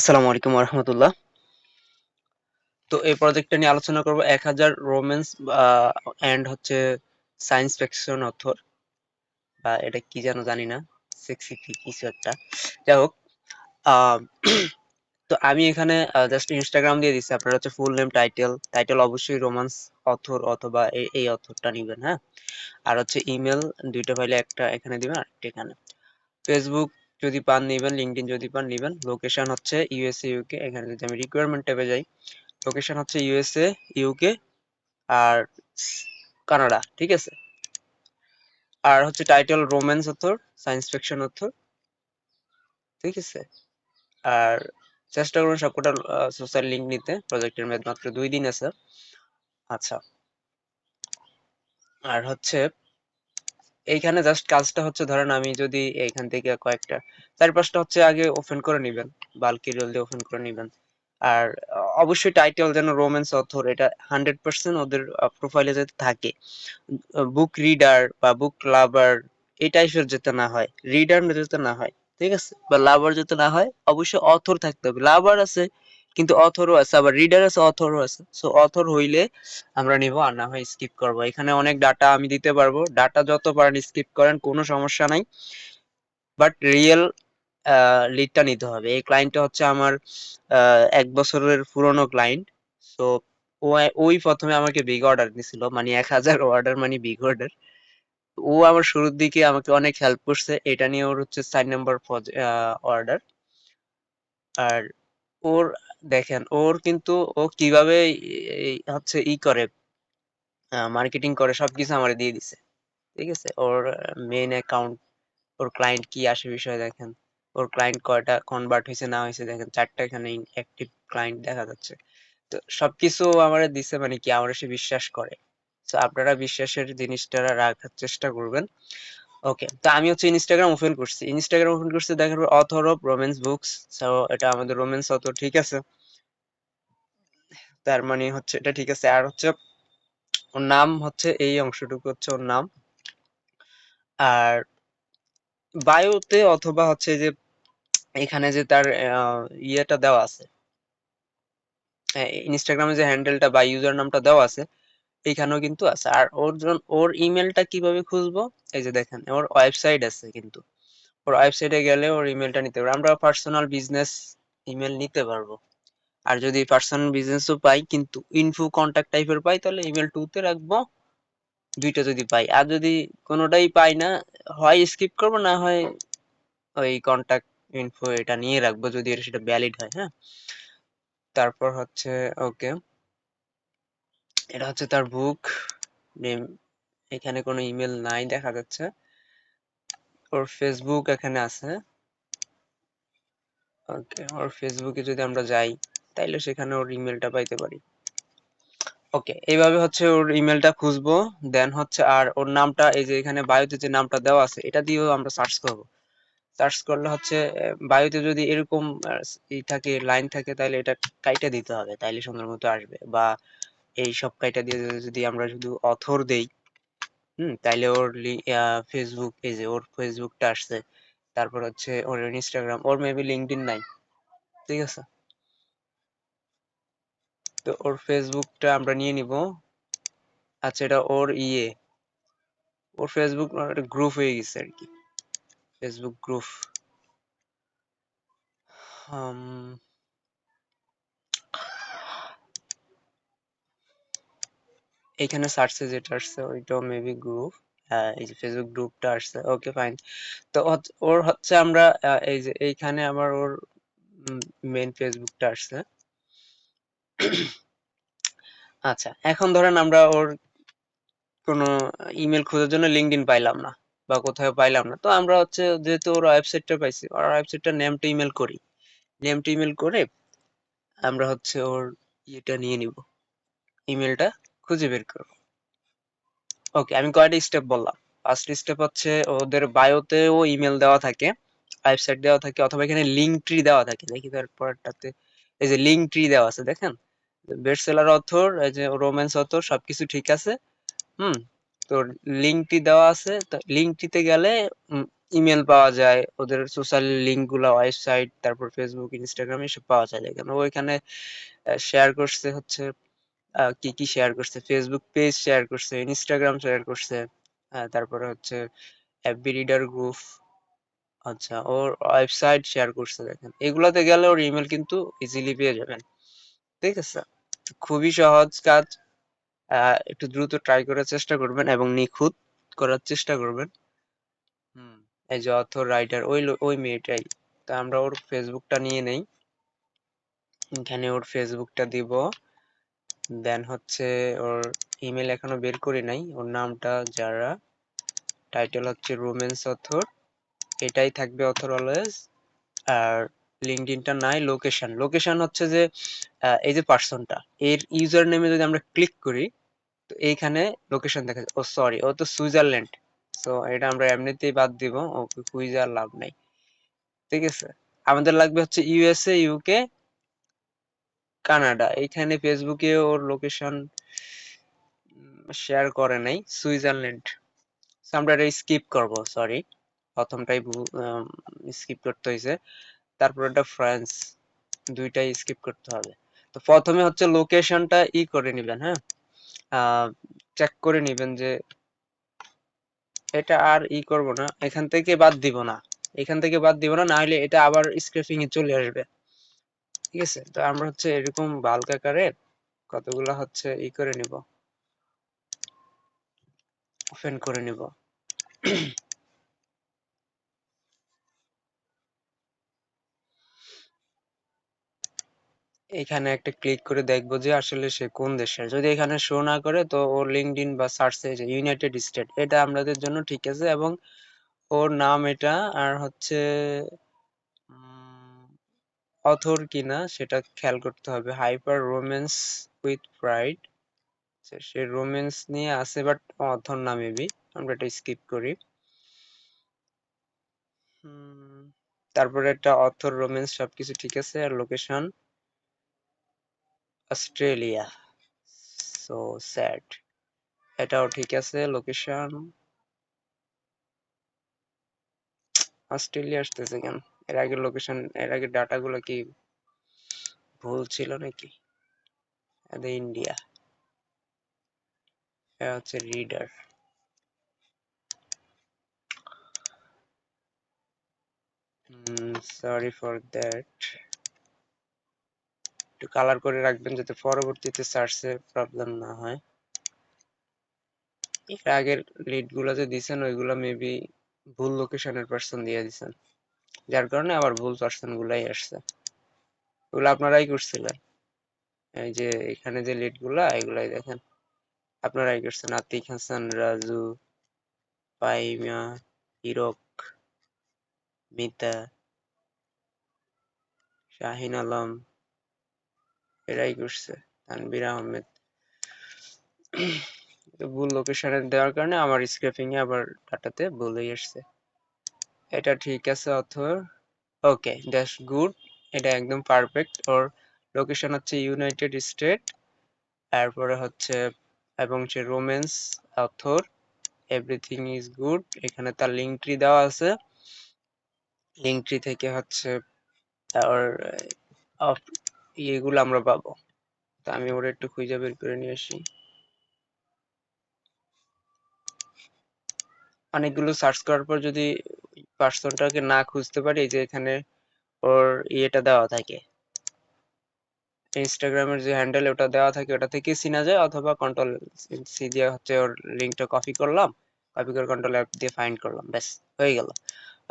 আসসালামু আলাইকুম রহমতুল্লাহ। তো এই প্রজেক্টটা নিয়ে আলোচনা করব 1000 রোম্যান্স এন্ড হচ্ছে সায়েন্স ফিকশন অথর বা এটা কি যেন জানি না, সেক্সি কিছু একটা। যাই হোক, আহ, তো আমি এখানে জাস্ট ইনস্টাগ্রাম দিয়ে দিচ্ছি। আপনার হচ্ছে ফুল নেম, টাইটেল অবশ্যই রোমান্স অথর অথবা এই অথরটা নিবেন, হ্যাঁ। আর হচ্ছে ইমেল, দুইটা ফাইলে একটা এখানে দিবেন আর একটা এখানে। ফেসবুক যদি পান নিবেন, লিঙ্কডইন যদি পান নিবেন। লোকেশন হচ্ছে ইউএসএ ইউকে। এখানে যদি আমি রিকোয়ারমেন্ট ট্যাবে যাই, লোকেশন হচ্ছে ইউএসএ ইউকে আর কানাডা, ঠিক আছে। আর হচ্ছে title romance author, science fiction author, ঠিক আছে। আর চেষ্টা করুন সবকটা সোশ্যাল লিঙ্ক নিতে। প্রজেক্টের মেয়াদ মাত্র 2 দিন আছে। আচ্ছা, আর হচ্ছে এইখানে জাস্ট কাজটা হচ্ছে, ধরেন আমি যদি এইখান থেকে কয়েকটা 4-5টা হচ্ছে আগে ওপেন করে নিবেন, বাল্কি রোল দিয়ে ওপেন করে নিবেন। আর অবশ্যই টাইটেল যেন রোম্যান্স অথর, এটা 100% ওদের প্রোফাইলে যাতে থাকে। বুক রিডার বা বুক লাভার এই টাইপের যাতে না হয়, রিডার যাতে না হয়, ঠিক আছে, বা লাভার যাতে না হয়। অবশ্যই অথর থাকতে হবে। লাভার আছে কিন্তু অথরও আছে, আবার রিডার আছে অথরও আছে। সো অথর হইলে আমরা নিব, আর না হয় স্কিপ করব। এখানে অনেক ডাটা আমি দিতে পারবো, ডাটা যত পারেন স্কিপ করেন, কোনো সমস্যা নাই। বাট রিয়েল লিডটা নিতে হবে। এই ক্লায়েন্টটা হচ্ছে আমার 1 বছরের পুরনো ক্লায়েন্ট। সো ওই প্রথমে আমাকে বিগ অর্ডার দিছিল, মানে 1000 অর্ডার, মানে বিগ অর্ডার। ও আমার শুরুর দিকে আমাকে অনেক হেল্প করছে। এটা নিয়ে ওর হচ্ছে 4 নম্বর অর্ডার। আর ওর দেখেন, ওর কিন্তু ও কিভাবে হচ্ছে করে মার্কেটিং করে সবকিছু আমার দিয়ে দিছে, ঠিক আছে। ওর মেইন অ্যাকাউন্ট, ওর ক্লায়েন্ট কি আসে বিষয় দেখেন, ওর ক্লায়েন্ট কয়টা কনভার্ট হয়েছে না হয়েছে দেখেন, 4টা এখানে অ্যাক্টিভ ক্লায়েন্ট দেখা যাচ্ছে। তো সবকিছু আমারে দিছে, মানে কি আমার সে বিশ্বাস করে। তো আপনারা বিশ্বাসের জিনিসটা রাখার চেষ্টা করবেন। ওকে, তো আমি হচ্ছে ইনস্টাগ্রাম ওপেন করছি, দেখার পর author of romance books. So এটা আমাদের রোম্যান্স অথর, ঠিক আছে। তার মানে হচ্ছে এটা ঠিক আছে। আর হচ্ছে ওর নাম হচ্ছে, এই অংশটুকু হচ্ছে ওর নাম। আর বায়োতে অথবা হচ্ছে যে এখানে যে তার ইয়েটা দেওয়া আছে, ইনস্টাগ্রামে যে হ্যান্ডেলটা বা ইউজার নামটা দেওয়া আছে, এখানেও কিন্তু আছে। আর ওর ইমেলটা কিভাবে খুঁজবো, এই যে দেখেন ওর ওয়েবসাইট আছে কিন্তু। ওর ওয়েবসাইটে গেলে ওর ইমেলটা নিতে পারবো। আমরা পার্সোনাল বিজনেস ইমেল নিতে পারবো। আর যদি পার্সোনাল বিজনেসও পাই কিন্তু ইনফো কন্টাক্ট টাইপের পাই, তাহলে ইমেল 2 তে রাখবো। দুইটা যদি পাই, আর যদি কোনোটাই পাই না, হয় স্কিপ করবো, না হয় ওই কন্টাক্ট ইনফো এটা নিয়ে রাখবো, যদি এটা সেটা ভ্যালিড হয়, হ্যাঁ। তারপর হচ্ছে ওকে, এটা হচ্ছে তার বুক নেম। এখানে কোনো ইমেল নাই দেখা যাচ্ছে। ওর ফেসবুক এখানে আছে। ওকে, ওর ফেসবুকে যদি আমরা যাই, তাইলে সেখানে ওর ইমেলটা পাইতে পারি। ওকে, এইভাবে হচ্ছে ওর ইমেলটা খুঁজবো। দেন হচ্ছে আর ওর নামটা, এই যে এখানে বায়োতে যে নামটা দেওয়া আছে, এটা দিয়েও আমরা সার্চ করব। সার্চ করলে হচ্ছে বায়োতে যদি এরকম ই থাকে, লাইন থাকে, তাহলে এটা কাইটা দিতে হবে, তাইলে সুন্দর মতো আসবে। বা এই সব কাইটা দিয়ে যদি আমরা শুধু অথর দেই, তাইলে ওর ফেসবুক, এই যে ওর ফেসবুকটা আসছে। তারপর হচ্ছে ওর ইনস্টাগ্রাম, ওর মেবি লিঙ্কডইন নাই, ঠিক আছে। তো ওর ফেসবুকটা আমরা নিয়ে নিব। আচ্ছা, এটা ওর ওর ফেসবুক একটা গ্রুপ হয়ে গেছে আর কি, ফেসবুক গ্রুপ। এখানে সার্চে যেটা আসছে ওইটাও মেবি গ্রুপ। হ্যাঁ, এই যে ফেসবুক গ্রুপটা আসছে, ওকে ফাইন। তো ওর হচ্ছে আমরা এই যে এইখানে আবার ওর মেইন ফেসবুকটা আসছে। আচ্ছা, এখন ধরেন আমরা ওর কোনো ইমেল খোঁজার জন্য লিঙ্কডইন পাইলাম না বা কোথাও পাইলাম না, তো আমরা হচ্ছে যেহেতু ওর ওয়েবসাইটটা পাইছি, ওর ওয়েবসাইটটা নেম টু ইমেল করি। নেম টু ইমেল করে আমরা হচ্ছে ওর ইয়েটা নিয়ে নিব, ইমেলটা খুঁজে বের করব। ওকে, আমি কয়টা স্টেপ বললাম। ফার্স্ট স্টেপ হচ্ছে ওদের বায়োতেও ইমেল দেওয়া থাকে, ওয়েবসাইট দেওয়া থাকে, অথবা এখানে লিঙ্ক ট্রি দেওয়া থাকে। দেখি তারপরটাতে, এই যে লিঙ্ক ট্রি দেওয়া আছে দেখেন, বেস্ট সেলার অথর, এই যে রোম্যান্স অথর, সবকিছু ঠিক আছে। হুম তো লিঙ্কটি দেওয়া আছে। তো লিঙ্কটিতে গেলে ইমেল পাওয়া যায়, ওদের সোশ্যাল লিঙ্ক গুলা, ওয়েবসাইট, তারপর ফেসবুক, ইনস্টাগ্রাম এসব পাওয়া যায়। দেখেন ও এখানে শেয়ার করছে হচ্ছে কি কি শেয়ার করছে, ফেসবুক পেজ শেয়ার করছে, ইনস্টাগ্রাম শেয়ার করছে, তারপরে হচ্ছে এফবি রিডার গ্রুপ, আচ্ছা ওর ওয়েবসাইট শেয়ার করছে। দেখেন এগুলাতে গেলে ওর ইমেল কিন্তু ইজিলি পেয়ে যাবেন। ঠিক আছে, খুবই সহজ কাজ। একটু দ্রুত ট্রাই করার চেষ্টা করবেন এবং নিখুঁত করার চেষ্টা করবেন। হুম, এই যে অথর রাইটার ওই মেয়েটাই। তা আমরা ওর ফেসবুকটা নিয়ে নেই, এখানে ওর ফেসবুকটা দিব। দেন হচ্ছে ওর ইমেল এখনো বের করি নাই, ওর নামটা যারা, টাইটেল হচ্ছে রোম্যান্স অথর, এটাই থাকবে অথর অলওয়েজ। আর লিঙ্কডইনটা নাই। লোকেশন, লোকেশন হচ্ছে যে এই যে পার্সনটা, এর ইউজার নেমে যদি আমরা ক্লিক করি তো এইখানে লোকেশন দেখা যায়। ও সরি, ও তো সুইজারল্যান্ড, সো এটা আমরা এমনিতেই বাদ দিব, ওকে খুঁজে আর লাভ নাই। ঠিক আছে, আমাদের লাগবে হচ্ছে ইউএসএ, ইউকে, কানাডা। এইখানে ফেসবুকে ওর লোকেশন শেয়ার করে নাই, সুইজারল্যান্ড। So আমরা এটা স্কিপ করব, সরি, প্রথমটাই স্কিপ করতে হয়েছে। তারপর এটা ফ্রান্স, দুইটাই স্কিপ করতে হবে। তো প্রথমে হচ্ছে লোকেশনটা করে নেবেন, হ্যাঁ, চেক করে নেবেন যে এটা আর করব না, এখান থেকে বাদ দিব না, এখান থেকে বাদ দিব না, না হলে এটা আবার স্ক্র্যাপিং এ চলে আসবে। ঠিক আছে, তো আমরা হচ্ছে এরকম বাল্ক আকারে কতগুলো হচ্ছে করে নিব, ওপেন করে নিব। এখানে একটা ক্লিক করে দেখবো যে আসলে সে কোন দেশের। যদি এখানে শো না করে তো ওর লিঙ্কডইন বা সার্চে যে ইউনাইটেড স্টেট, এটা আমাদের জন্য ঠিক আছে। এবং ওর নাম এটা, আর হচ্ছে অথর কিনা সেটা খেয়াল করতে হবে। Hyper romance with pride, say romance নিয়ে আছে বাট অথর না মেবি, আমরা এটা স্কিপ করি। তারপরে একটা অথর, রোম্যান্স সবকিছু ঠিক আছে। আর লোকেশন অস্ট্রেলিয়া, সো স্যাড, এটাও ঠিক আছে। লোকেশন অস্ট্রেলিয়া আসতেছে কেন? এর আগে লোকেশন, এর আগে ডাটা গুলো কি ভুল ছিল নাকি? ইন্ডিয়া, এটা হচ্ছে রিডার। সরি ফর দ্যাট, একটু কালার করে রাখবেন যাতে পরবর্তীতে সার্চে প্রবলেম না হয়। এর আগের লিড গুলো যে দিছেন ওইগুলো মেবি ভুল লোকেশনের পার্সন দিয়ে দিছেন, যার কারণে আবার ভুল পার্সন গুলাই আসছে। ওগুলো আপনারাই করছিলেন, এই যে এখানে যে লিড গুলা এগুলাই দেখেন আপনারাই করছেন। আতিক হাসান, রাজু, পাইমা, হিরক, মিতা, শাহিন আলম, এরাই করছে, তানভীর আহমেদ। তো ভুল লোকেশনে দেওয়ার কারণে আমার স্ক্র্যাপিং এ আবার ডাটাতে ভুলই আসছে। এটা ঠিক আছে অথর, ওকে দ্যাটস গুড, এটা একদম পারফেক্ট। ওর লোকেশন হচ্ছে ইউনাইটেড স্টেট, তারপরে হচ্ছে এবং সে romance author, everything is good. এখানে তার লিঙ্ক ট্রি দেওয়া আছে, লিঙ্ক ট্রি থেকে হচ্ছে ওর ইয়েগুলো আমরা পাবো। তো আমি ওরা একটু খুঁজে বের করে নিয়ে আসি। অনেকগুলো সার্চ করার পর যদি পার্সনটাকে না খুঁজতে পারি, যে এখানে ওর ইয়েটা দেওয়া থাকে, ইনস্টাগ্রামের যে হ্যান্ডেল ওটা দেওয়া থাকে, ওটা থেকে চিনা যায়। অথবা কন্ট্রোল সি দিয়ে হচ্ছে ওর লিঙ্কটা কপি করলাম, কপি করে কন্ট্রোল অ্যাপ দিয়ে ফাইন্ড করলাম, ব্যাস হয়ে গেল।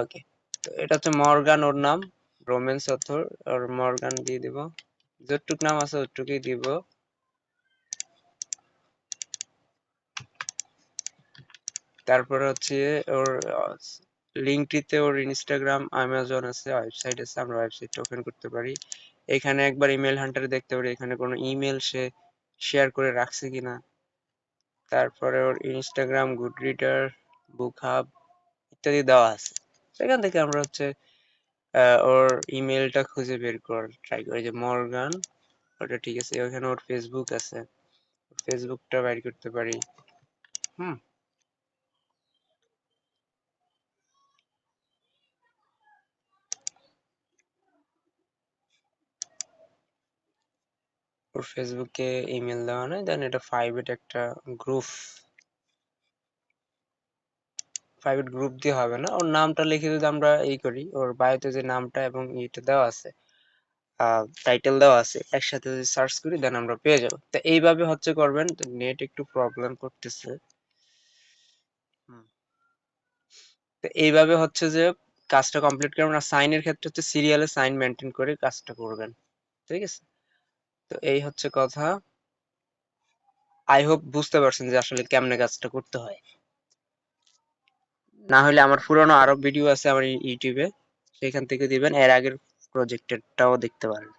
ওকে, তো এটা হচ্ছে মর্গান ওর নাম, রোম্যান্স অথর, ওর মর্গান দিয়ে দিব, যতটুক নাম আছে ওটুকুই দিব। তারপরে হচ্ছে ওর লিঙ্কটিতে ওর ইনস্টাগ্রাম, অ্যামাজন আছে, ওয়েবসাইট আছে, আমরা ওয়েবসাইটটা ওপেন করতে পারি। এখানে একবার ইমেল হান্টারে দেখতে পারি এখানে কোনো ইমেল সে শেয়ার করে রাখছে কিনা। তারপরে ওর ইনস্টাগ্রাম, গুড রিডার, বুক হাব ইত্যাদি দেওয়া আছে। সেখান থেকে আমরা হচ্ছে ওর ইমেলটা খুঁজে বের করার ট্রাই করি। যে মর্গান, ওটা ঠিক আছে। ওখানে ওর ফেসবুক আছে, ফেসবুকটা বাইর করতে পারি। হুম, ওর ফেসবুকে ইমেল দেওয়া নাই, দেন এটা প্রাইভেট একটা গ্রুপ, প্রাইভেট গ্রুপ দিয়ে হবে না। ওর নামটা লিখে যদি আমরা করি, ওর বায়োতে যে নামটা এবং ইটা দেওয়া আছে, টাইটেল দেওয়া আছে, একসাথে যদি সার্চ করি দেন আমরা পেয়ে যাবো। তো এইভাবে হচ্ছে করবেন। তো নেট একটু প্রবলেম করতেছে। তো এইভাবে হচ্ছে যে কাজটা কমপ্লিট করবেন। আর সাইনের ক্ষেত্রে হচ্ছে সিরিয়ালে সাইন মেনটেন করে কাজটা করবেন, ঠিক আছে? তো এই হচ্ছে কথা। আই হোপ বুঝতে পারছেন যে আসলে কেমনে কাজটা করতে হয়। না হলে আমার পুরনো আরো ভিডিও আছে আমার ইউটিউবে, সেখান থেকে দিবেন, এর আগের প্রজেক্টেরটাও দেখতে পারেন।